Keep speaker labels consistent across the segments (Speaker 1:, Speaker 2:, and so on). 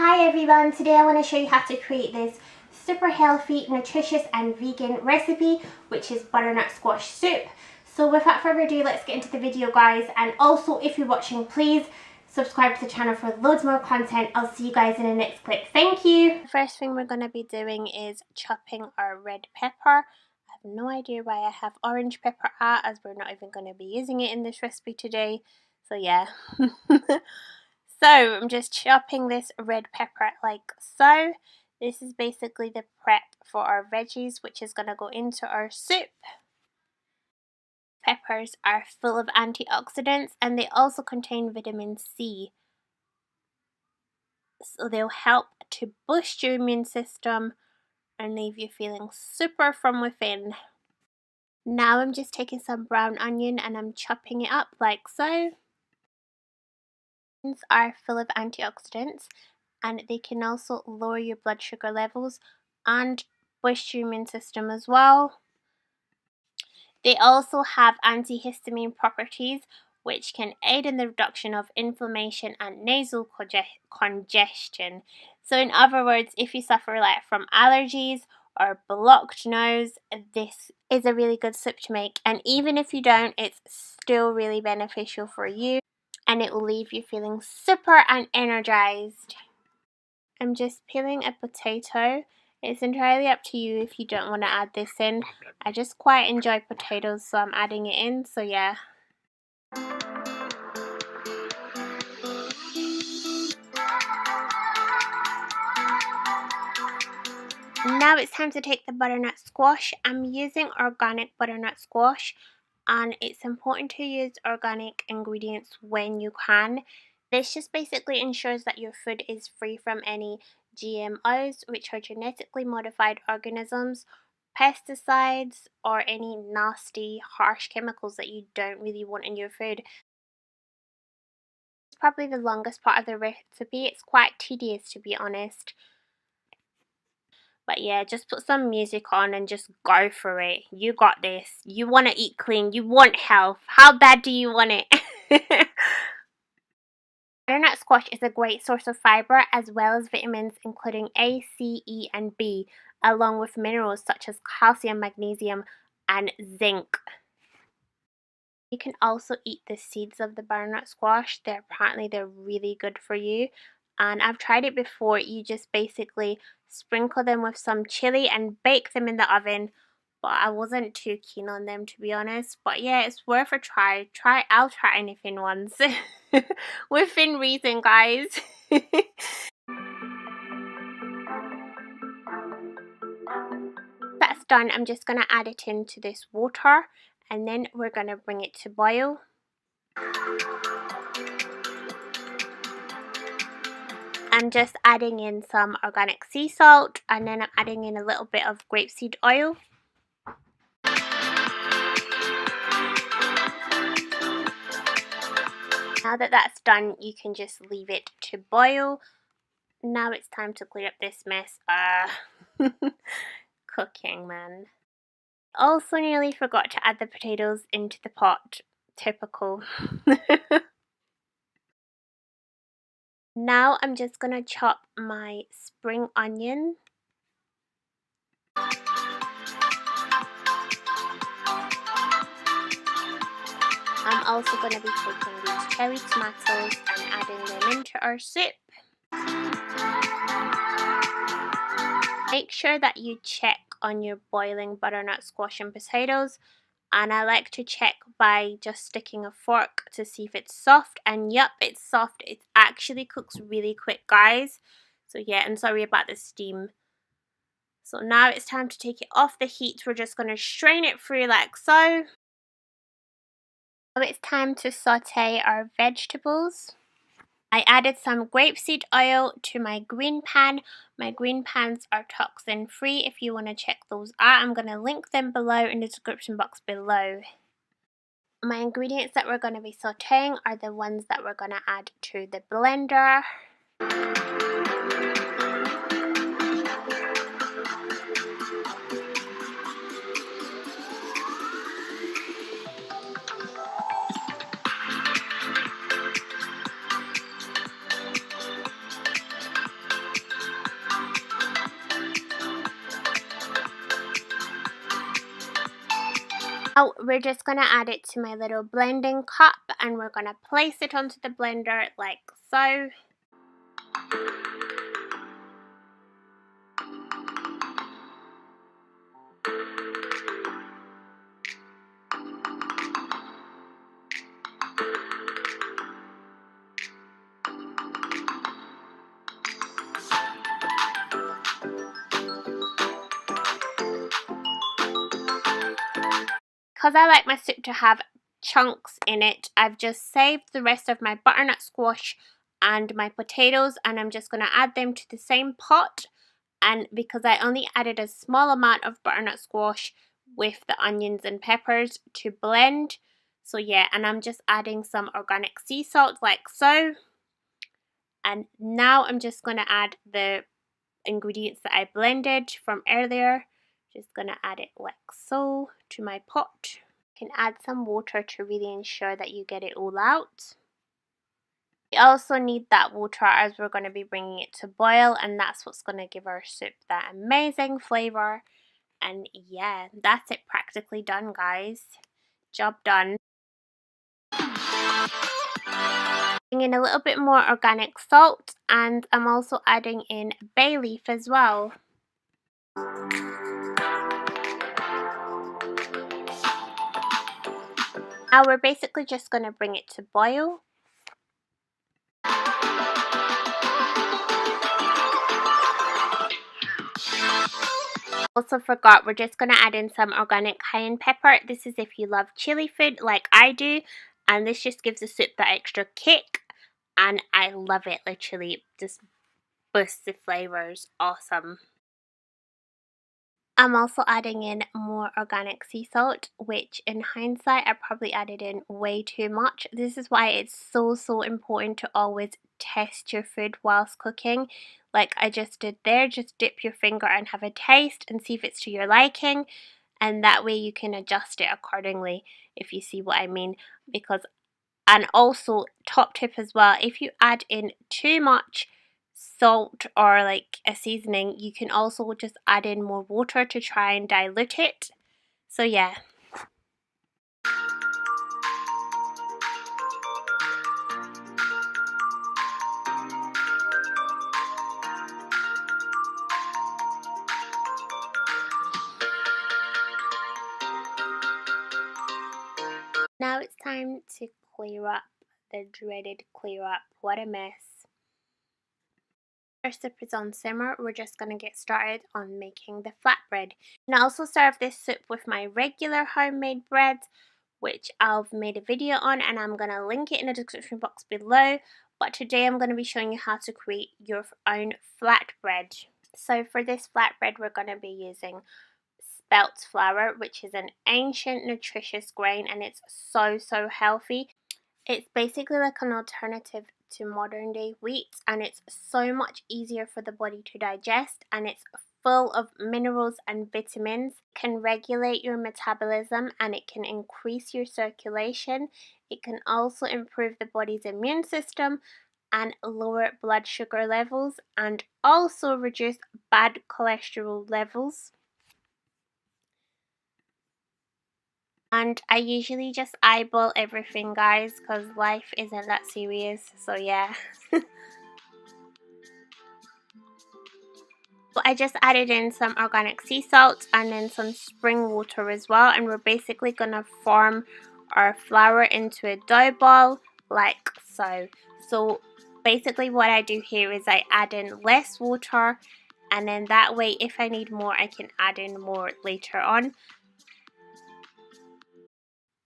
Speaker 1: Hi everyone, today I want to show you how to create this super healthy, nutritious and vegan recipe, which is butternut squash soup. So without further ado, let's get into the video guys, and also if you're watching, please subscribe to the channel for loads more content. I'll see you guys in the next clip. Thank you! The first thing we're going to be doing is chopping our red pepper. I have no idea why I have orange pepper at, as we're not even going to be using it in this recipe today. So yeah. So I'm just chopping this red pepper like so. This is basically the prep for our veggies, which is going to go into our soup. Peppers are full of antioxidants and they also contain vitamin C. So they'll help to boost your immune system and leave you feeling super from within. Now I'm just taking some brown onion and I'm chopping it up like so. Are full of antioxidants and they can also lower your blood sugar levels and boost your immune system as well. They also have antihistamine properties, which can aid in the reduction of inflammation and nasal congestion. So in other words, if you suffer from allergies or blocked nose, this is a really good soup to make, and even if you don't, it's still really beneficial for you and it will leave you feeling super and energized. I'm just peeling a potato. It's entirely up to you if you don't want to add this in. I just quite enjoy potatoes, so I'm adding it in, so yeah. Now it's time to take the butternut squash. I'm using organic butternut squash, and it's important to use organic ingredients when you can. This just basically ensures that your food is free from any GMOs, which are genetically modified organisms, pesticides, or any nasty, harsh chemicals that you don't really want in your food. It's probably the longest part of the recipe. It's quite tedious, to be honest. But yeah, just put some music on and just go for it. You got this. You want to eat clean. You want health. How bad do you want it? Butternut squash is a great source of fiber as well as vitamins including A, C, E, and B, along with minerals such as calcium, magnesium, and zinc. You can also eat the seeds of the butternut squash. Apparently they're really good for you. And I've tried it before. You just basically sprinkle them with some chili and bake them in the oven. But I wasn't too keen on them, to be honest. But yeah, it's worth a try. I'll try anything once. Within reason, guys. That's done. I'm just going to add it into this water. And then we're going to bring it to boil. I'm just adding in some organic sea salt, and then I'm adding in a little bit of grapeseed oil. Now that that's done, you can just leave it to boil. Now it's time to clean up this mess. Cooking, man. Also nearly forgot to add the potatoes into the pot. Typical. Now I'm just gonna chop my spring onion. I'm also going to be taking these cherry tomatoes and adding them into our soup. Make sure that you check on your boiling butternut squash and potatoes, and I like to check by just sticking a fork to see if it's soft, and yep, it's soft. It actually cooks really quick, guys. So yeah, and sorry about the steam. So now it's time to take it off the heat. We're just going to strain it through like so. Now it's time to saute our vegetables. I added some grapeseed oil to my green pan. My green pans are toxin free. If you want to check those out, I'm going to link them below in the description box below. My ingredients that we're going to be sauteing are the ones that we're going to add to the blender. Now we're just going to add it to my little blending cup and we're going to place it onto the blender like so. Because I like my soup to have chunks in it, I've just saved the rest of my butternut squash and my potatoes, and I'm just going to add them to the same pot. And because I only added a small amount of butternut squash with the onions and peppers to blend, so yeah, and I'm just adding some organic sea salt like so. And now I'm just going to add the ingredients that I blended from earlier. Just going to add it like so to my pot. You can add some water to really ensure that you get it all out. We also need that water as we're going to be bringing it to boil, and that's what's going to give our soup that amazing flavour. And yeah, that's it, practically done, guys. Job done. Adding in a little bit more organic salt, and I'm also adding in bay leaf as well. Now we're basically just going to bring it to boil. Also forgot, we're just going to add in some organic cayenne pepper. This is if you love chili food like I do, and this just gives the soup that extra kick, and I love it, literally just boosts the flavors. Awesome. I'm also adding in more organic sea salt, which in hindsight I probably added in way too much. This is why it's so important to always test your food whilst cooking. Like I just did there, just dip your finger and have a taste and see if it's to your liking, and that way you can adjust it accordingly, if you see what I mean. And also, top tip as well, if you add in too much salt or like a seasoning, you can also just add in more water to try and dilute it. So yeah. Now it's time to clear up the dreaded clear up. What a mess. Our soup is on simmer. We're just going to get started on making the flatbread. And I also serve this soup with my regular homemade bread, which I've made a video on, and I'm going to link it in the description box below. But today I'm going to be showing you how to create your own flatbread. So for this flatbread, we're going to be using spelt flour, which is an ancient nutritious grain, and it's so healthy. It's basically like an alternative to modern day wheat, and it's so much easier for the body to digest, and it's full of minerals and vitamins. It can regulate your metabolism and it can increase your circulation. It can also improve the body's immune system and lower blood sugar levels, and also reduce bad cholesterol levels. And I usually just eyeball everything, guys, because life isn't that serious, so yeah. So I just added in some organic sea salt and then some spring water as well, and we're basically going to form our flour into a dough ball like so. So basically what I do here is I add in less water, and then that way if I need more I can add in more later on.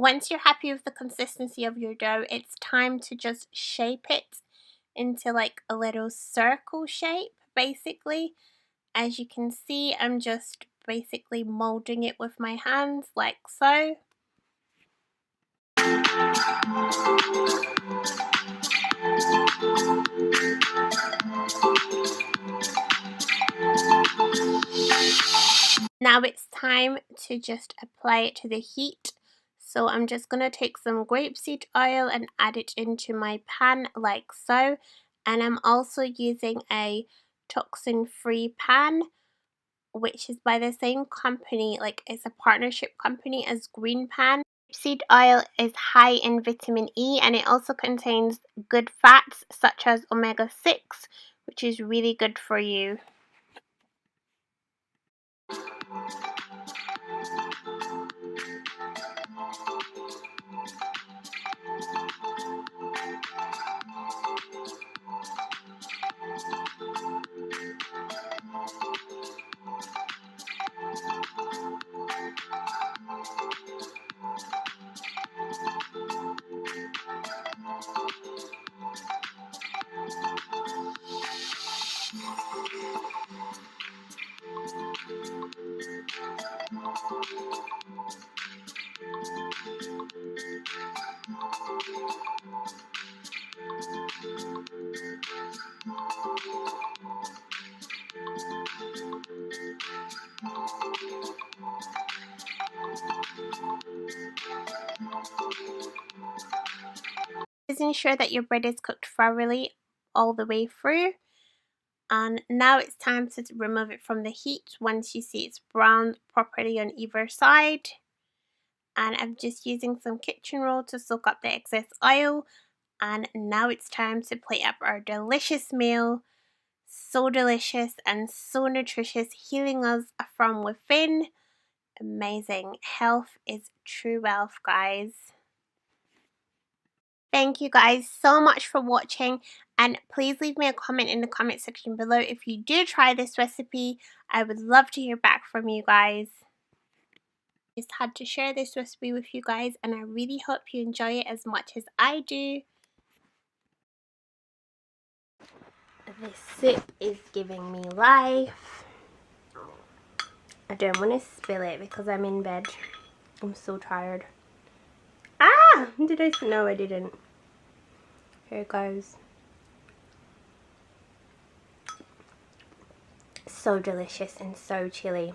Speaker 1: Once you're happy with the consistency of your dough, it's time to just shape it into like a little circle shape, basically. As you can see, I'm just basically molding it with my hands like so. Now it's time to just apply it to the heat. So I'm just going to take some grapeseed oil and add it into my pan like so. And I'm also using a toxin-free pan, which is by the same company, like it's a partnership company as Green Pan. Seed oil is high in vitamin E, and it also contains good fats such as omega-6, which is really good for you. Just ensure that your bread is cooked thoroughly all the way through. And now it's time to remove it from the heat once you see it's browned properly on either side. And I'm just using some kitchen roll to soak up the excess oil. And now it's time to plate up our delicious meal. So delicious and so nutritious, healing us from within. Amazing. Health is true wealth, guys. Thank you guys so much for watching, and please leave me a comment in the comment section below if you do try this recipe. I would love to hear back from you guys. Just had to share this recipe with you guys, and I really hope you enjoy it as much as I do. This soup is giving me life. I don't want to spill it because I'm in bed. I'm so tired. Ah! Did I? No, I didn't. Here it goes. So delicious and so chilly.